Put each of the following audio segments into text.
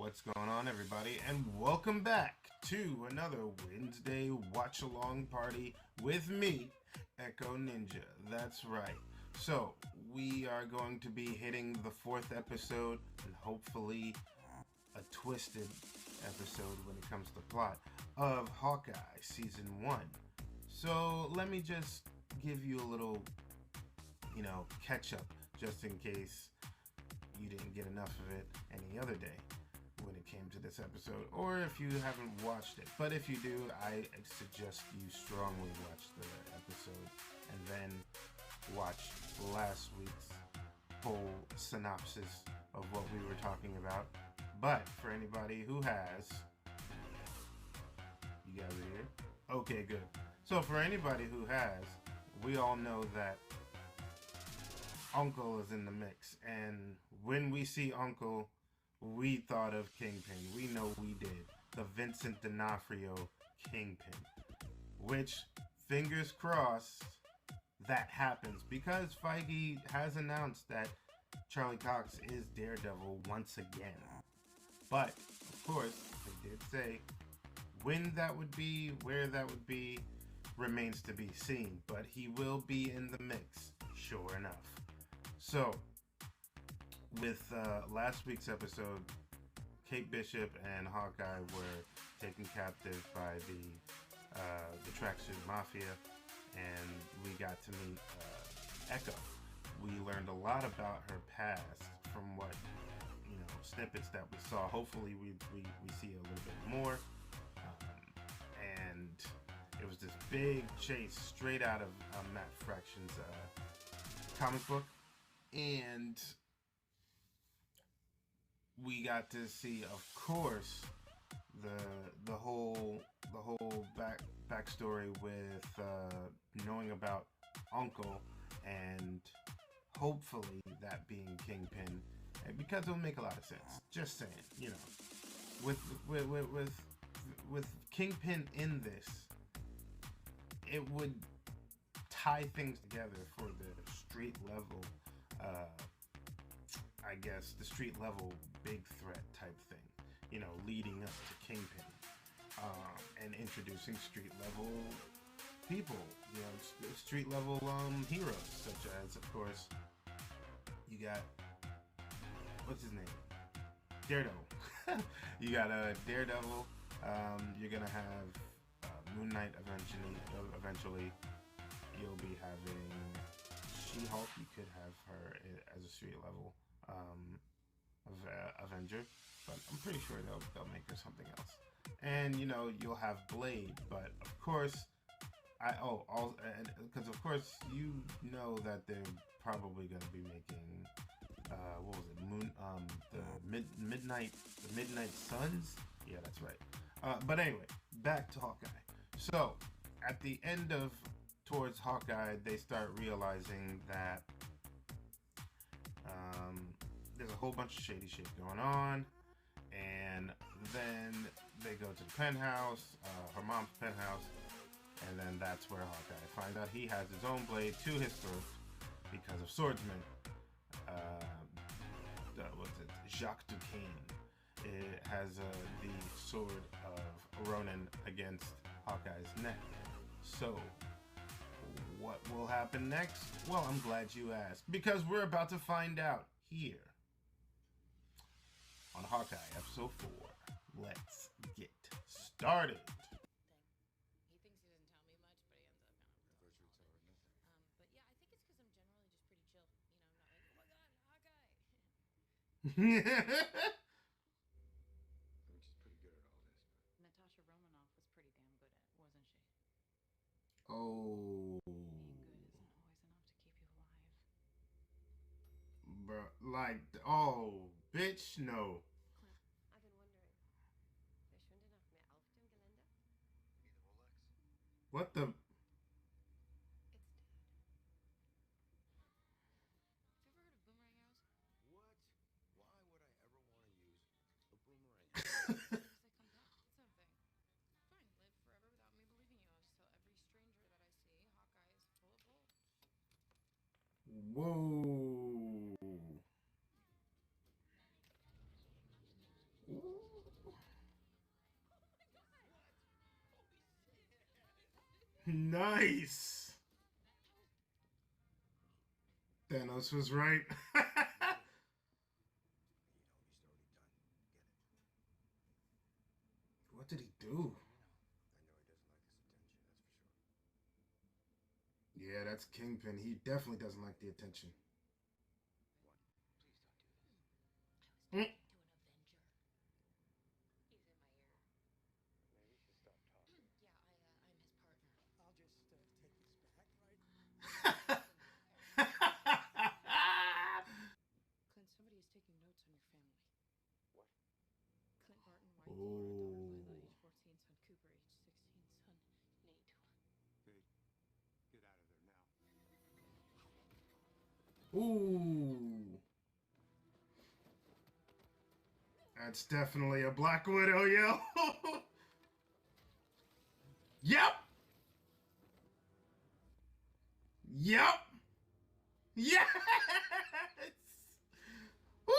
What's going on, everybody, and welcome back to another Wednesday watch-along party with me, Echo Ninja. That's right. So, we are going to be hitting the 4th episode, and hopefully a twisted episode when it comes to plot, of Hawkeye Season 1. So, let me just give you a little, catch-up, just in case you didn't get enough of it any other day when it came to this episode, or if you haven't watched it. But if you do, I suggest you strongly watch the episode and then watch last week's whole synopsis of what we were talking about. But for anybody who has, you guys are here? Okay, good. So for anybody who has, we all know that Uncle is in the mix, and when we see Uncle, we thought of Kingpin. We know we did. The Vincent D'Onofrio Kingpin. Which, fingers crossed, that happens, because Feige has announced that Charlie Cox is Daredevil once again. But, of course, they did say when that would be, where that would be, remains to be seen. But he will be in the mix, sure enough. So, with last week's episode, Kate Bishop and Hawkeye were taken captive by the Tracksuit Mafia, and we got to meet Echo. We learned a lot about her past from what, snippets that we saw. Hopefully we see a little bit more. And it was this big chase straight out of Matt Fraction's comic book. And we got to see, of course, the whole backstory with knowing about Uncle, and hopefully that being Kingpin, because it'll make a lot of sense. Just saying, with Kingpin in this, it would tie things together for the street level. I guess the street level big threat type thing, leading up to Kingpin, and introducing street level people, street level heroes, such as, of course, you got, what's his name? Daredevil. You got Daredevil. You're gonna have Moon Knight eventually. You'll be having She-Hulk. You could have her as a street level Avenger, but I'm pretty sure they'll make her something else. And you'll have Blade, but of course, because of course that they're probably going to be making what was it? the Midnight Suns. Yeah, that's right. But anyway, back to Hawkeye. So at the end of towards Hawkeye, they start realizing that there's a whole bunch of shady shit going on, and then they go to the penthouse, her mom's penthouse, and then that's where Hawkeye finds out he has his own blade to his throat because of swordsman. Jacques Duquesne. It has the sword of Ronin against Hawkeye's neck. So, what will happen next? Well, I'm glad you asked, because we're about to find out here on Hawkeye episode 4. Let's get started. He thinks he doesn't tell me much, but he ends up kind of. I thought you would tell her nothing. But yeah, I think it's because I'm generally just pretty chill. I'm not like, oh my god, Hawkeye. I think she's pretty good at all this, but Natasha Romanoff was pretty damn good at it, wasn't she? Oh. Being good isn't always enough to keep you alive. Bruh, oh, bitch, no. I've been wondering. Verschwinde noch mehr auf dem Gelände? need a Rolex? What the? It's dead. Have you ever heard of boomerang arrows? What? Why would I ever want to use a boomerang? Because they come back. It's no thing. Fine, live forever without me believing you. I'll just tell every stranger that I see Hawkeye is full of gold. Whoa. Ooh. Nice. Thanos was right. What did he do? Yeah, that's Kingpin. He definitely doesn't like the attention. Mm. Clint, somebody is taking notes on your family. What? Clint Barton, wife, Oh. daughter Lila, age 14, son Cooper, age 16, son Nate. Hey, get out of there now. Ooh. That's definitely a Black Widow, yo. Yep. Yep. Yes. Woo.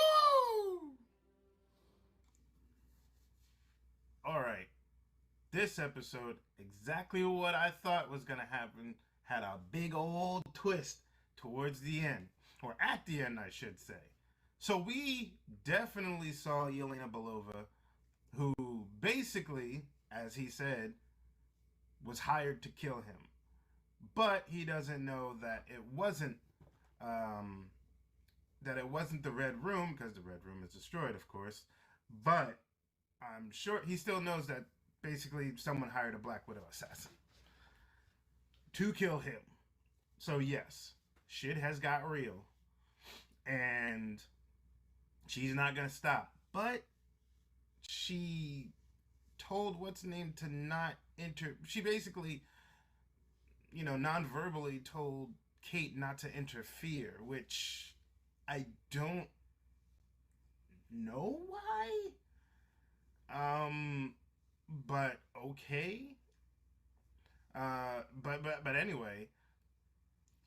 All right. This episode, exactly what I thought was going to happen, had a big old twist towards the end, or at the end, I should say. So we definitely saw Yelena Belova, who basically, as he said, was hired to kill him. But he doesn't know that um, it wasn't the Red Room, because the Red Room is destroyed, of course. But I'm sure he still knows that basically someone hired a Black Widow assassin to kill him. So yes, shit has got real, and she's not gonna stop. But she told what's name to not enter. She basically, non-verbally told Kate not to interfere, which I don't know why. But okay. But anyway,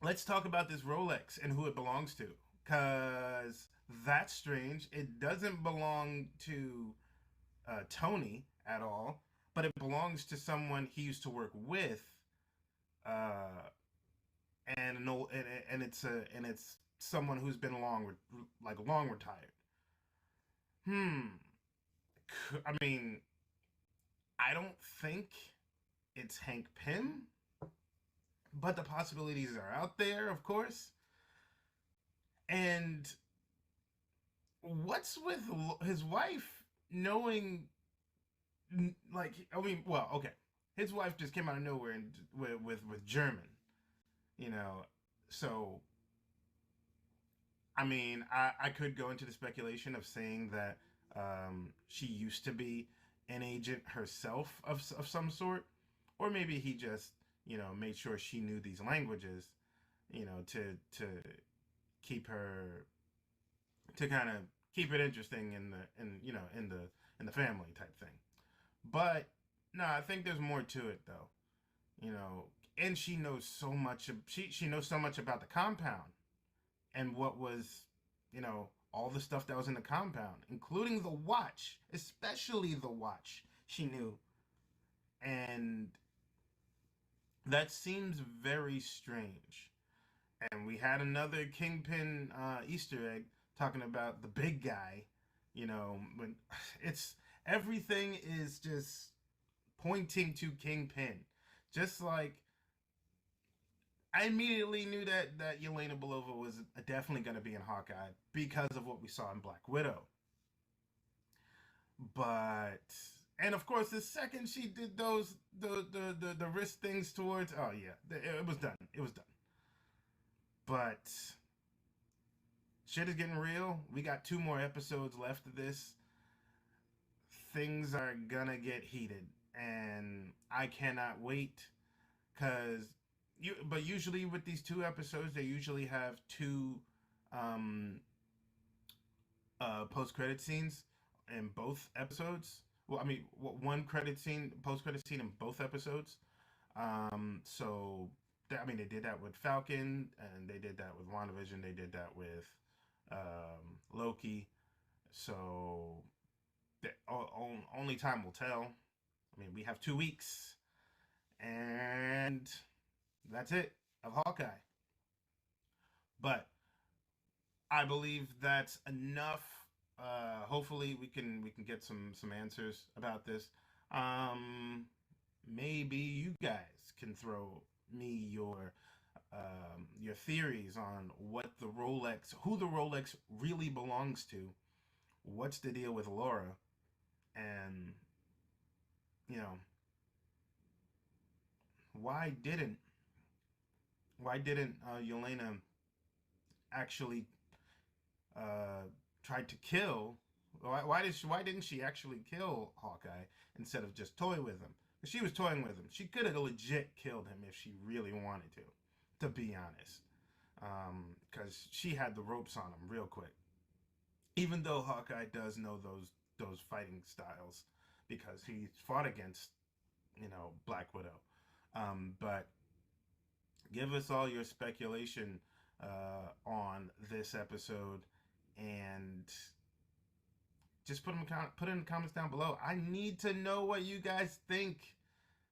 let's talk about this Rolex and who it belongs to, cause that's strange. It doesn't belong to Tony at all, but it belongs to someone he used to work with, uh, and an old, and it's someone who's been long retired. Hmm. I mean, I don't think it's Hank Pym, but the possibilities are out there, of course. And what's with his wife knowing, like, I mean, well, okay, his wife just came out of nowhere and with German, you know, so I mean, I could go into the speculation of saying that she used to be an agent herself of some sort, or maybe he just, made sure she knew these languages, to keep her, to kind of keep it interesting in the family type thing. But no, I think there's more to it though, you know, and she knows so much. She knows so much about the compound and what was, all the stuff that was in the compound, including the watch, especially the watch. She knew, and that seems very strange. And we had another Kingpin Easter egg talking about the big guy. When it's everything is just pointing to Kingpin, just like I immediately knew that Yelena Belova was definitely going to be in Hawkeye because of what we saw in Black Widow. But and of course, the second she did those the wrist things towards, oh yeah, it was done. It was done. But shit is getting real. We got 2 more episodes left of this. Things are gonna get heated, and I cannot wait. Cause but usually with these 2 episodes, they usually have 2 um, post credit scenes in both episodes. Well, I mean, one post credit scene in both episodes. So I mean, they did that with Falcon, and they did that with WandaVision. They did that with Loki. So only time will tell. I mean, we have 2 weeks, And that's it of Hawkeye. But I believe that's enough. Hopefully we can get some answers about this. Maybe you guys can throw me your theories on what the Rolex, who the Rolex really belongs to. What's the deal with Laura? And you know, why didn't Yelena actually uh, tried to kill? Why didn't she actually kill Hawkeye instead of just toy with him? Because she was toying with him. She could have legit killed him if she really wanted to be honest. Because she had the ropes on him real quick. Even though Hawkeye does know those fighting styles because he fought against Black Widow. But give us all your speculation on this episode, and just put in the comments down below. I need to know what you guys think.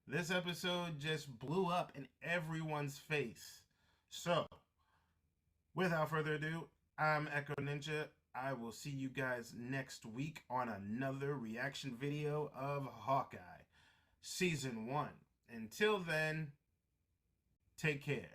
This episode just blew up in everyone's face. So, without further ado, I'm Echo Ninja. I will see you guys next week on another reaction video of Hawkeye Season 1. Until then, take care.